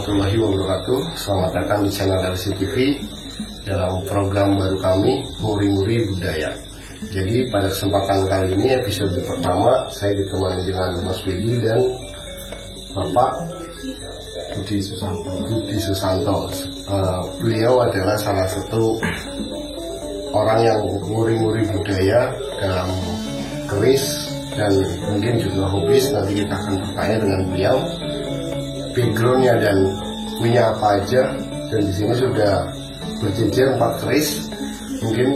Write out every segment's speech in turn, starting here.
warahmatullahi wabarakatuh. Selamat datang di channel LCTV dalam program baru kami, Muri-Muri Budaya. Jadi pada kesempatan kali ini, episode pertama, saya ditemani dengan Mas Willy dan Bapak Budi Susanto. Beliau adalah salah satu orang yang muri-muri budaya dalam keris dan mungkin juga hobis. Nanti kita akan bertanya dengan beliau backgroundnya dan punya apa aja, dan di sini sudah berjejer 4 keris. Mungkin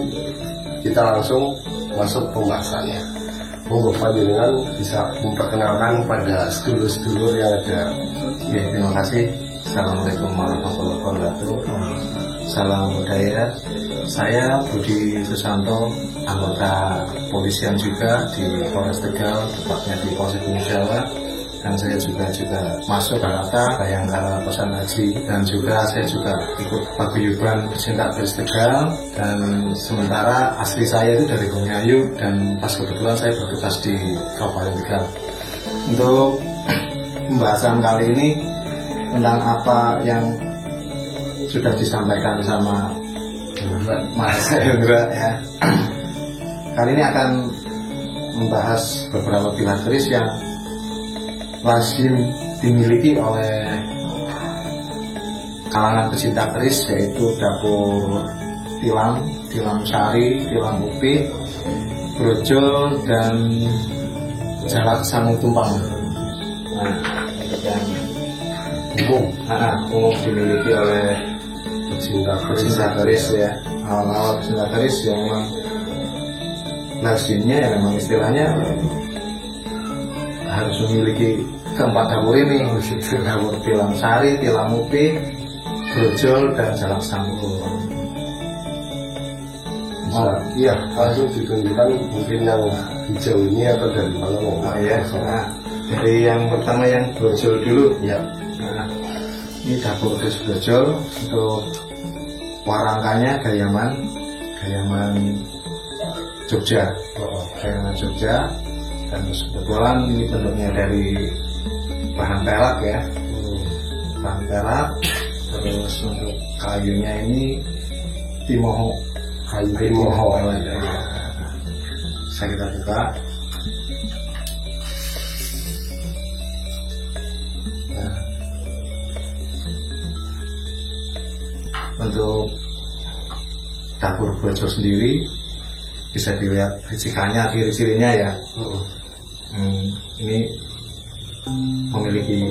kita langsung masuk pembahasannya. Monggo panjenengan bisa memperkenalkan pada sedulur-sedulur yang ada. Ya, terima kasih. Assalamualaikum warahmatullahi wabarakatuh. Salam budaya. Saya Budi Susanto, anggota polisian juga di Polres Tegal, tepatnya di Polsek Gunung Jawa. Dan saya juga masuk Barata, Bayangkara Pesan Haji, dan saya juga ikut paguyuban pecinta keris Tegal. Dan sementara asli saya itu dari Bungyayu, dan pas kebetulan saya bertugas di Kabupaten Tegal. Untuk pembahasan kali ini tentang apa yang sudah disampaikan sama Mas Hendra ya. Kali ini akan membahas beberapa pilar keris yang lazim dimiliki oleh kalangan pecinta keris, yaitu dapur tilam sari, tilam upi, brojol, dan jalak sangu tumpang. Nah, yang umum dimiliki oleh pecinta keris ya. Awal-awal pecinta keris yang memang lazimnya ya, memang istilahnya harus memiliki keempat dapur ini, dapur tilam sari, tilam upi, brojol, dan jalak sangu. Iya, langsung ditunjukkan mungkin yang hijau ini atau dari mana? Ya, dari yang pertama yang brojol dulu ya. Nah, ini dapur keris brojol. Untuk warangkanya gayaman Jogja, gayaman Jogja. Dan kebetulan ini bentuknya dari bahan perak ya, bahan perak. Terus untuk kayunya ini timoho, kayu timoho ya. Saya kita buka. Nah, untuk dapur brojol sendiri bisa dilihat ricikannya, ciri-cirinya ya. Ini memiliki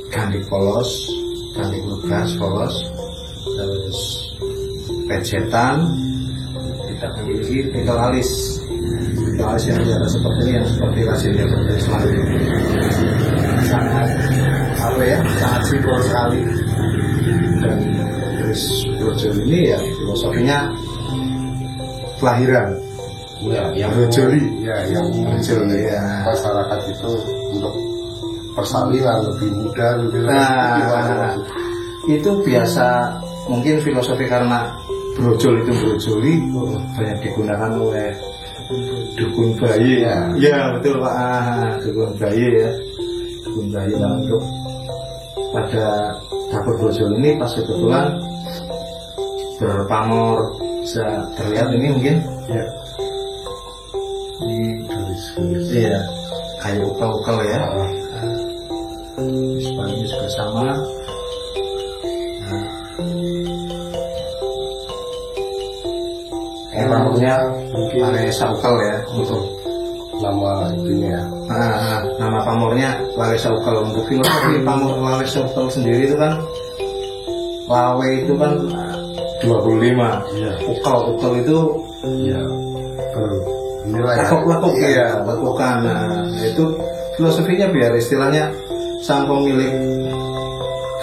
gandik polos, gandik lugas polos, terus pejetan, tidak memiliki pintel alis yang biasa seperti ini, yang seperti lazimnya berkeris lain. Sangat sangat simpel sekali. Dan keris brojol ini ya filosofinya kelahiran. Ya, yang brojoli ya, yang brojoli ya. Masyarakat itu untuk persalinan lebih mudah, lebih itu biasa mungkin filosofi, karena brojol itu brojoli banyak digunakan oleh dukun bayi ya betul Pak, dukun bayi ya, dukun bayi. Nah, untuk pada dapur brojol ini pas kebetulan berpamor, bisa terlihat ini mungkin ya. Iya, kayu ukel-ukel ya. Spanyolnya juga sama. Pamornya mungkin Laresa ukel ya, untuk nama itunya. Nama pamornya Laresa ukel. Untuk filosofi pamor Laresa ukel sendiri itu kan, lawe itu kan 25 ya. Ukel itu ya lekuk ya, lekukan. Nah, itu filosofinya biar istilahnya sang pemilik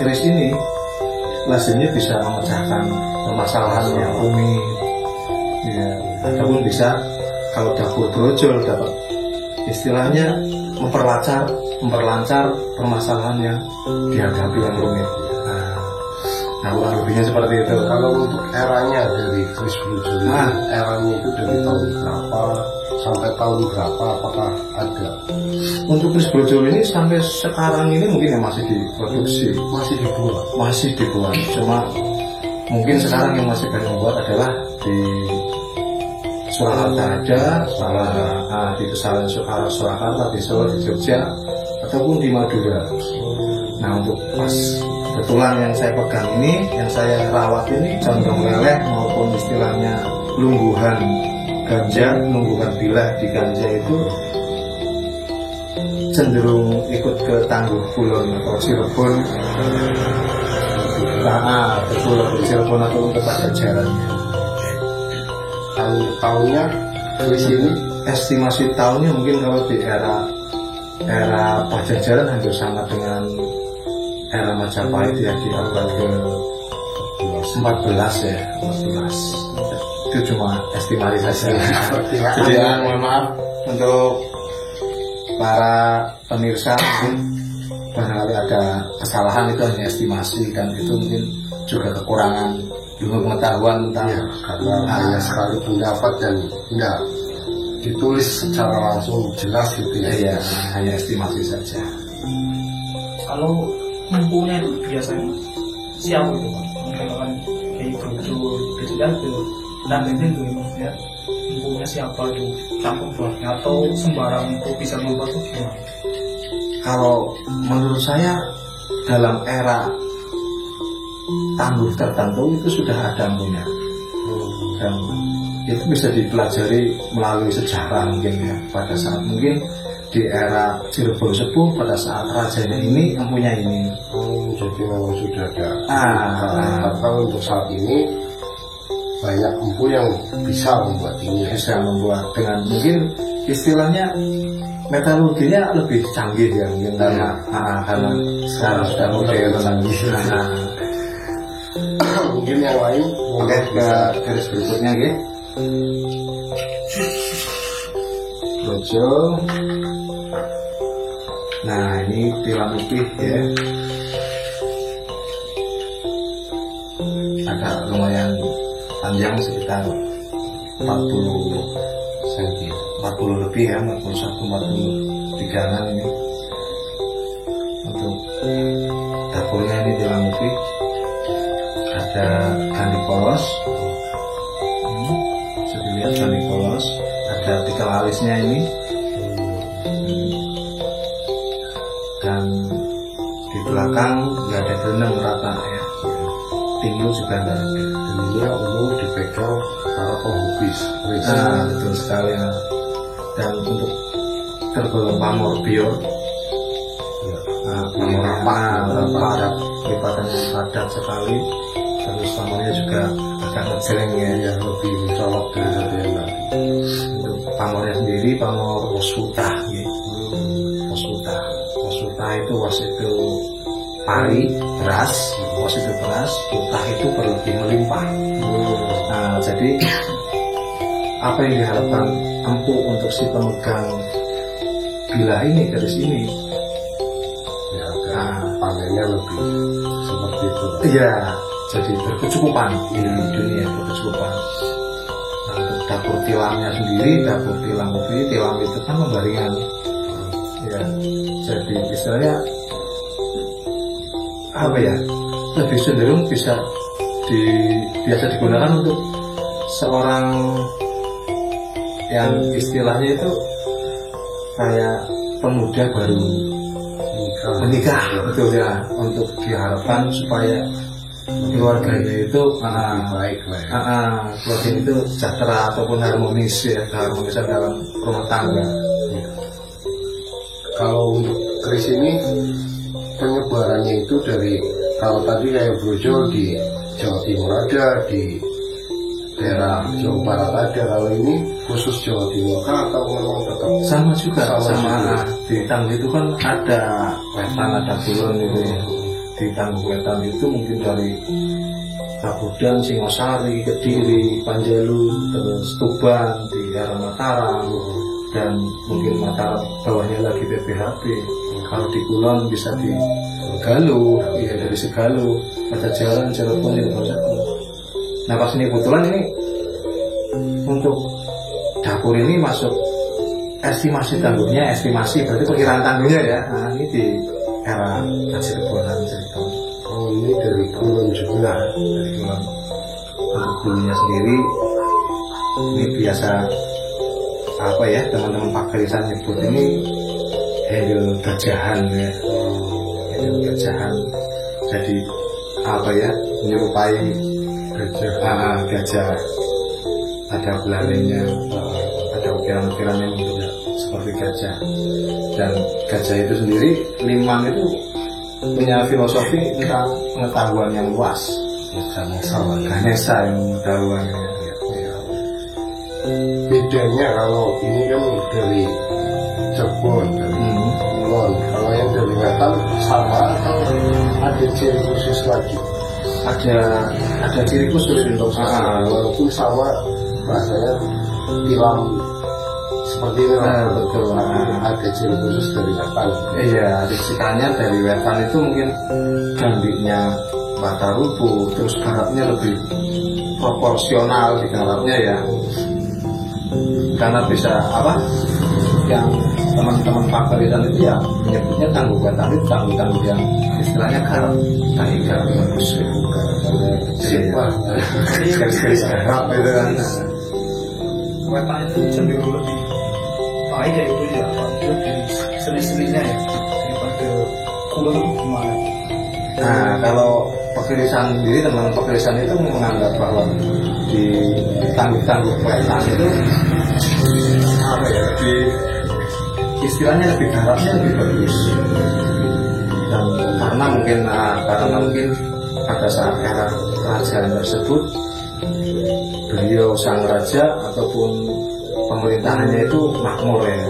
keris ini lazimnya bisa memecahkan permasalahan yang rumit ya, ataupun bisa kalau dapur brojol dapat istilahnya memperlancar permasalahan yang dihadapi yang rumit. Nah, kurang lebihnya seperti itu. Kalau untuk eranya dari keris brojol, eranya itu dari tahun berapa sampai tahun berapa, apakah ada? Untuk kris brojol ini sampai sekarang ini mungkin yang masih diproduksi, masih dibuat. Cuma mungkin sekarang yang masih banyak membuat adalah di Surakarta ada, di Pesantren Surakarta, di Solo, di Jogja, ataupun di Madura. Nah untuk pas kebetulan yang saya pegang ini, yang saya rawat ini condong leleh maupun istilahnya lungguhan ganja, lungguhan bilah di ganja itu cenderung ikut ke Tangguh Kulon atau Cirebon, betul di Cirebon atau ke Pajajarannya. Tahunnya di sini estimasi tahunnya mungkin kalau di era Pajajaran hampir sama dengan era Majapahit ya, di abad ke-14 ya, 14. Itu cuma estimasi saja. Jadi mohon maaf untuk para pemirsa, mungkin barangkali ada kesalahan, itu hanya estimasi dan itu mungkin juga kekurangan ilmu pengetahuan tentang karena hanya sekali pendapat dan tidak ditulis secara langsung jelas gitu ya. Iya, hanya estimasi saja. Kalau empunya itu biasanya siapa itu Pak? Menggunakan kayak brojol gitu kan dan itu maksudnya empunya siapa itu, campur buatnya atau sembarang untuk bisa membuat itu gimana? Kalau menurut saya dalam era tangguh tertentu itu sudah ada empunya, dan itu bisa dipelajari melalui sejarah mungkin ya. Pada saat mungkin di era Cirebon Sepuh, pada saat rajanya ini empunya ini. Jadi memang sudah ada. Atau untuk saat ini banyak empu yang bisa membuat ini, bisa membuat dengan mungkin istilahnya metalurginya lebih canggih ya mungkin karena sekarang sudah modern canggih. Mungkin yang lain. Oke, ke garis berikutnya gitu. Brojol. Nah ini tilam putih ya, agak lumayan panjang sekitar 40 cm, 40 lebih ya, 41, 43an ini. Untuk dapurnya ini tilam putih, ada gandhi polos, bisa dilihat gandhi polos, ada tikel alisnya ini, dan di belakang nggak ada gereneng rata ya, pinggul juga nggak ada. Ini umum dipegang para pengubis. Betul sekali ya. Dan untuk tergolong pamor bior, pamor padat, lipatannya padat sekali. Terus pamornya juga agak ngejreng ya, yang lebih mencolok dari yang lain. Untuk pamornya sendiri pamor Wasuta gitu. Wasuta itu was itu pari, beras, was itu beras, utah itu berlebih melimpah. Nah, jadi apa yang diharapkan empu untuk si pemegang bilah ini, garis ini ya, panennya lebih seperti itu. Iya, jadi berkecukupan di dunia, berkecukupan. Nah, untuk dapur tilamnya sendiri, dapur tilam itu kan pembaringan ya, jadi istilahnya apa ya, lebih cenderung biasa digunakan untuk seorang yang istilahnya itu kayak pemuda baru menikah, betul ya, untuk diharapkan supaya keluarganya itu baik lah ya. Keluarga itu sejahtera ataupun harmonis ya, harmonisan dalam rumah tangga. Kalau untuk keris ini penyebarannya itu dari, kalau tadi kayak brojol di Jawa Timur ada, di daerah Jawa Barat ada, kalau ini khusus Jawa Timur kah atau memang tetap sama juga? Sama. Di Tangguh itu kan ada Wetan, ada Kulon itu ya. Di Tangguh Wetan itu mungkin dari Kabudan, Singosari, Kediri, Panjalu, terus Tuban, di daerah Mataram, dan mungkin Mataram bawahnya lagi PPHP. Kalau di Kulon bisa di Galuh, ya dari Segaluh, Pajajaran, Cirebon juga bisa. Nah pas ini kebetulan ini untuk dapur ini masuk estimasi tanggungnya, estimasi berarti perkiraan tanggungnya ya. Nah, ini di era Kacirebonan cerita. Oh, ini dari Kulon juga. Dari Kulon. Untuk bulunya sendiri ini biasa apa ya, teman-teman pakaisan nyebut ini hedel gajahan ya. Hedel gajahan. Jadi apa ya, menyerupai gajah. Ada belalainya, ada ukiran-ukiran yang bentuknya seperti gajah. Dan gajah itu sendiri, Limang itu punya filosofi tentang pengetahuan yang luas. Ganesha yang pengetahuannya. Ya. Bedanya kalau ini kan dari Cirebon, dari Kulon. Kalau yang dari Wetan sama atau ada ciri khusus lagi? Ada ciri khusus untuk walaupun sama bahasanya tilam seperti ini betul. Ada ciri khusus dari Wetan. Iya, disikannya dari Wetan itu mungkin gambiknya mata rubuh, terus garapnya lebih proporsional di garapnya ya, karena bisa apa yang teman-teman pakaisan itu ya menyebutnya tangguh Wetan itu tangguh yang istilahnya garap, kayak garap bagus, garis-garis garap itu kan. Wetan itu cenderung lebih baik ya itu ya, dari seni-seninya ya daripada Kulon gimana? Nah, kalau pekirisan sendiri, teman-teman pekirisan itu menganggap bahwa di tangguh-tangguh Wetan itu apa ya, lebih istilahnya lebih garapnya lebih bagus. Dan karena mungkin pada saat era kerajaan tersebut beliau sang raja ataupun pemerintahannya itu makmur ya.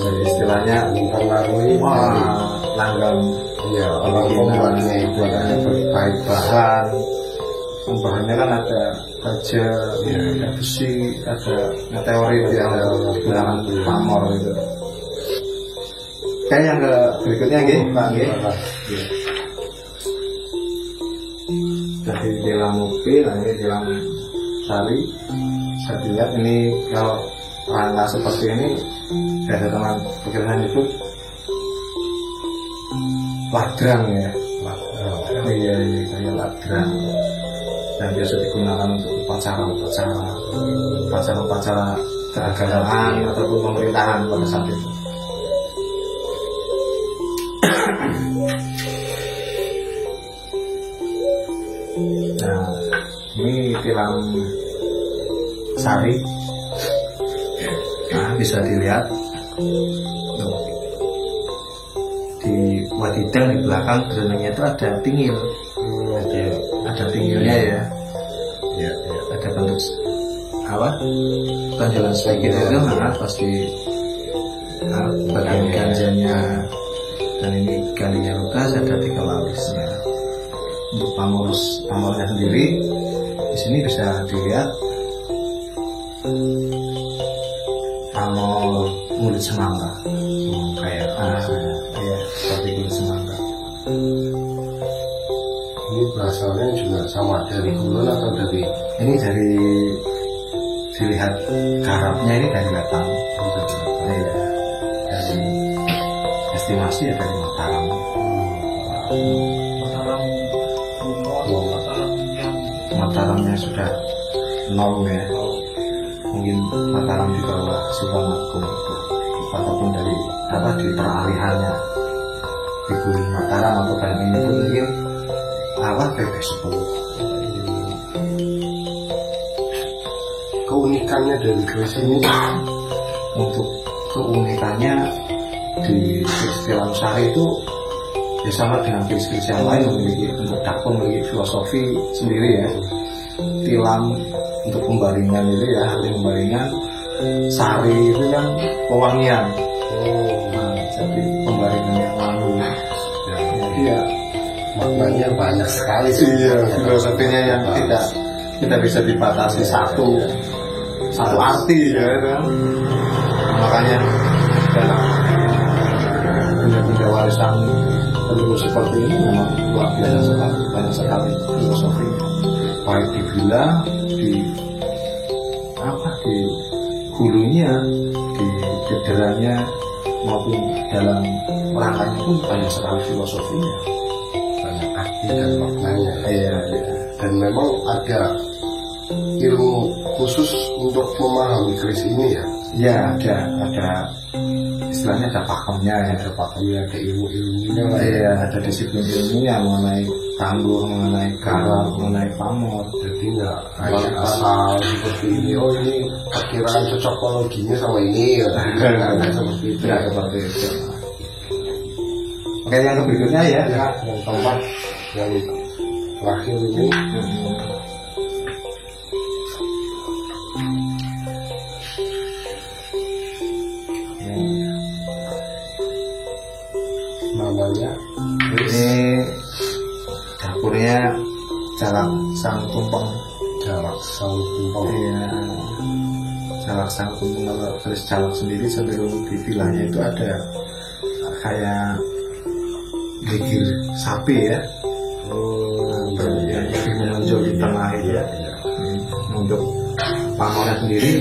Jadi istilahnya mempengaruhi langgam ya pembangunannya itu ada berbagai bahannya kan ada baja, ya, ada besi, ada meteorit yang bilangan pamor itu. Kayak yang ke berikutnya nggih, Pak nggih. Jadi dalam mobil, ini dalam sari. Saya lihat ini kalau rangka seperti ini, ada teman pikiran itu ladrang ya. Iya, kayak ladrang. Dan biasa digunakan untuk upacara keagamaan ataupun pemerintahan pada saat itu. Nah, ini tilam sari. Nah, bisa dilihat di wadidang di belakang berenangnya itu ada tingil. Ada tingilnya ya. Ada bentuk apa? Tonjolan sedikit itu pasti bagian ganjanya. Dan ini galinya lukas, ada 3 lapisnya. Untuk pamornya sendiri di sini bisa dilihat pamor mulut semangka, kayak seperti mulut semangka. Ini berasalnya juga sama dari Kulon atau dari ini dari dilihat garapnya ini dari Wetan. Iya. Dari estimasi ya dari Mataram. Mataramnya sudah 0 ya. Mungkin Mataram di bawah Sukarnakum itu, ataupun dari di peralihannya di Gunung Mataram atau kayak ini pun mungkin bebas 10. keunikannya dari keris ini? Untuk keunikannya di tilam sari itu ya sama dengan keris-keris yang lain, memiliki bentuk dakun, memiliki filosofi sendiri ya. Tilam untuk pembaringan itu ya, ahli pembaringan. Sari itu kan pewangian. Nah, jadi pembaringan yang wangi. Jadi ya maknanya banyak sekali sih. Iya, filosofinya yang tidak bisa dibatasi satu arti ya kan. Makanya benda-benda warisan leluhur seperti ini memang luar biasa sekali, banyak sekali filosofi, baik di villa, di hulunya, di genderanya maupun dalam rangkanya pun banyak sekali filosofinya, banyak arti dan maknanya. iya. Dan memang ada ilmu khusus untuk memahami keris ini ya. Ya ada istilahnya ada pakemnya ya, Ada pakainya, ada ilmu-ilmunya lah ya. iya, ada disiplin ilmunya mengenai tanggul, mengenai karar, mengenai pamor. Jadi nggak hanya asal seperti ini, oh ini perkiraan cocokologinya sama ini ya. Nggak ada seperti itu. Tidak seperti itu. Oke, yang berikutnya ya. Ya, yang keempat, yang terakhir ini namanya Ini dapurnya Jalak Sang Tumpeng. Jalak Sang Tumpeng. Iya, Jalak Sang Tumpeng. Kalau keris Jalak sendiri cenderung di villanya itu ada kayak gigir sapi ya, yang lebih menonjol di tengah itu ya. Untuk pamornya sendiri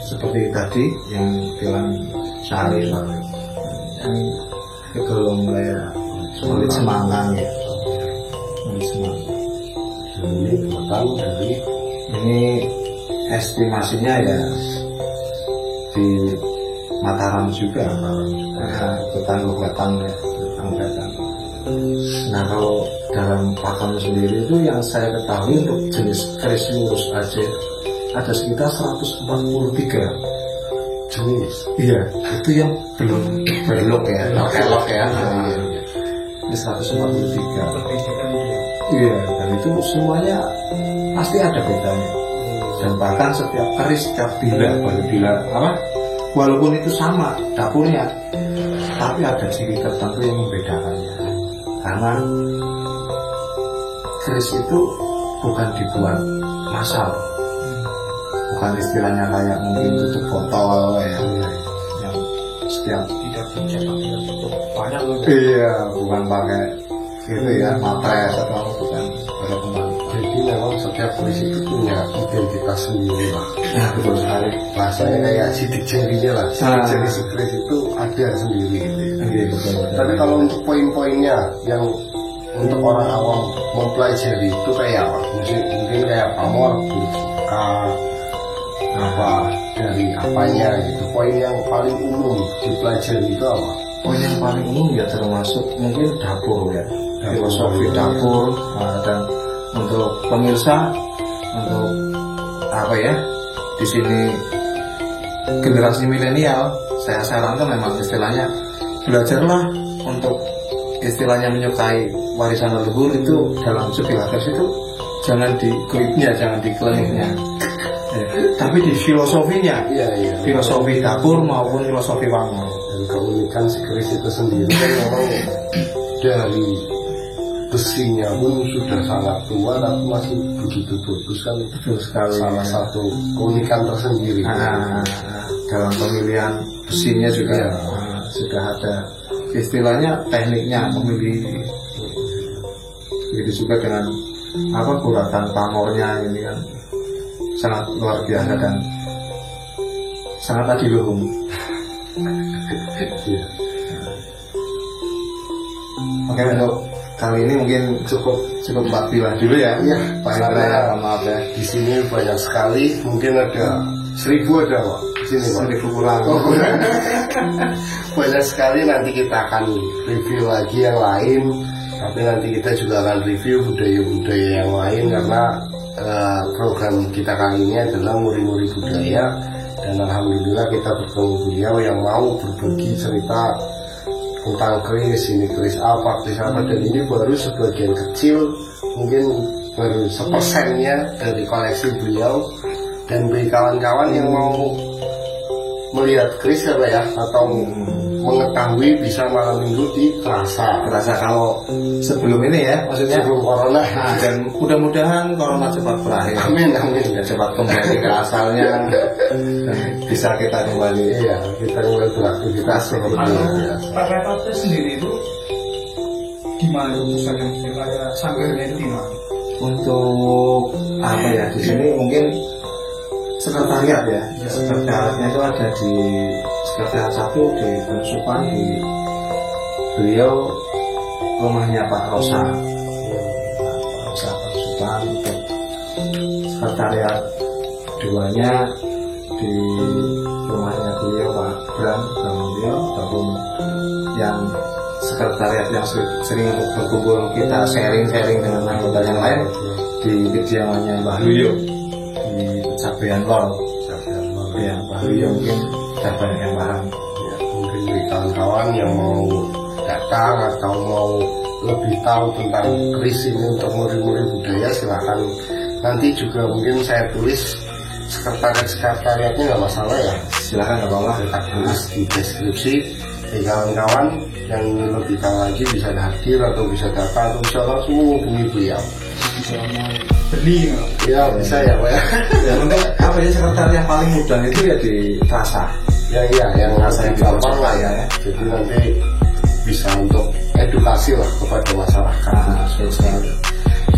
seperti tadi yang bilang sari, yang kegelung kayak kulit semangka ya. Kulit semangka. Ini buatan dari Ini estimasinya ya di Mataram juga, batang. Nah, kalau dalam pakem sendiri itu yang saya ketahui untuk jenis keris lurus Aceh ada sekitar 143 jenis. Iya, itu yang belum berlok ya, kelok ya. Ini 143. Berbeda dia. Iya, dan itu semuanya pasti ada bedanya. Dan bahkan setiap keris, setiap bila apa, walaupun itu sama dapurnya, tapi ada ciri tertentu yang membedakannya. Karena keris itu bukan dibuat massal, bukan istilahnya kayak mungkin tutup botol ya, yang setiap Tidak dicetak, tidak tutup. Banyak loh. iya, bukan pakai gitu ya, matres atau bukan pakai pembalut. Jadi memang setiap keris itu punya identitas sendiri lah. Nah, betul sekali. Rasanya kayak sidik jarinya lah. Sidik Ah. jari si keris itu ada sendiri gitu ya. Iya, betul. Tapi kalau untuk poin-poinnya yang untuk orang awam mempelajari itu kayak apa? Mungkin kayak pamor, suka apa dari apanya gitu. Poin yang paling umum dipelajari itu apa? Poin yang paling umum ya termasuk mungkin dapur ya, filosofi dapur. Nah, dan untuk pemirsa, untuk apa ya, di sini generasi milenial, saya sarankan memang istilahnya belajarlah untuk istilahnya menyukai warisan leluhur itu dalam sebilah keris itu jangan di klipnya, jangan di kliniknya, tapi di filosofinya, Iya. filosofi dapur maupun filosofi pamor. Dan keunikan si keris itu sendiri kan memang dari besinya pun sudah sangat tua tapi masih begitu bagus kan. Betul sekali. Salah satu keunikan tersendiri. Nah, dalam pemilihan besinya juga Ya. sudah ada istilahnya tekniknya memilih. Begitu juga dengan apa guratan pamornya ini kan sangat luar biasa dan sangat adiluhung. Iya. Oke, untuk kali ini mungkin cukup 4 bilah dulu ya. Iya, Karena maaf ya. di sini banyak sekali, mungkin ada 1000 ada Pak. Di sini Pak. 1000 kurang. Oh, kurang. Banyak sekali, nanti kita akan review lagi yang lain. Tapi nanti kita juga akan review budaya-budaya yang lain karena program kita kali ini adalah Muri-Muri Budaya. Dan alhamdulillah kita bertemu beliau yang mau berbagi cerita tentang keris, ini keris apa, dan ini baru sebagian kecil, mungkin baru 1% dari koleksi beliau. Dan bagi kawan-kawan yang mau melihat keris ya Pak ya, atau mengetahui bisa malam minggu di Terasa Kalau sebelum ini ya, maksudnya sebelum corona. nah, dan mudah-mudahan corona cepat berakhir. Amin, amin. Ya, cepat kembali ke asalnya dan bisa kita kembali. Iya, kita mulai beraktivitas seperti biasa. Pak Repate sendiri itu di mana pusatnya? Kayak sanggarnya itu di mana? Untuk apa ya, di sini mungkin sekretariat ya, sekretariatnya itu ada di sekretariat 1 di Penusupan, di beliau rumahnya Pak Rosa. Pak Rosa Penusupan. Untuk sekretariat 2-nya di rumahnya beliau Pak Bram beliau, ataupun yang sekretariat yang sering untuk berkumpul kita sharing-sharing dengan anggota yang lain di kediamannya Mbah Luyo di Cabean Lor. Ya, Mbah Luyo mungkin sudah banyak yang paham. Ya, mungkin bagi kawan-kawan yang mau datang atau mau lebih tahu tentang keris ini untuk muri-muri budaya, silahkan. Nanti juga mungkin saya tulis sekretariatnya nggak masalah ya, Silahkan nggak apa-apa. kita tulis di deskripsi. Jadi kawan-kawan yang ingin lebih tahu lagi bisa hadir atau bisa datang atau bisa langsung menghubungi beliau. Bisa mau beli nggak? Ya bisa ya Pak ya. Ya untuk apa ya, sekretariat paling mudah itu ya di Trasa. yang Saya gampang lah ya. ya. Jadi nanti bisa untuk edukasi lah kepada masyarakat. Sosial.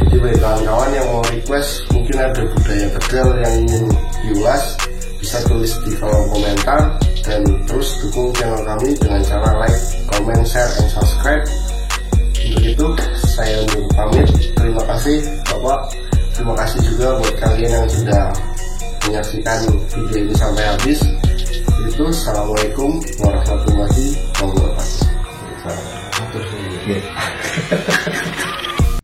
Jadi bagi kawan-kawan yang mau request, mungkin ada budaya Tegal yang ingin diulas, bisa tulis di kolom komentar, dan terus dukung channel kami dengan cara like, comment, share, and subscribe. Untuk itu saya undur pamit. Terima kasih Bapak. Terima kasih juga buat kalian yang sudah menyaksikan video ini sampai habis. Itu assalamualaikum warahmatullahi wabarakatuh. Atur sih.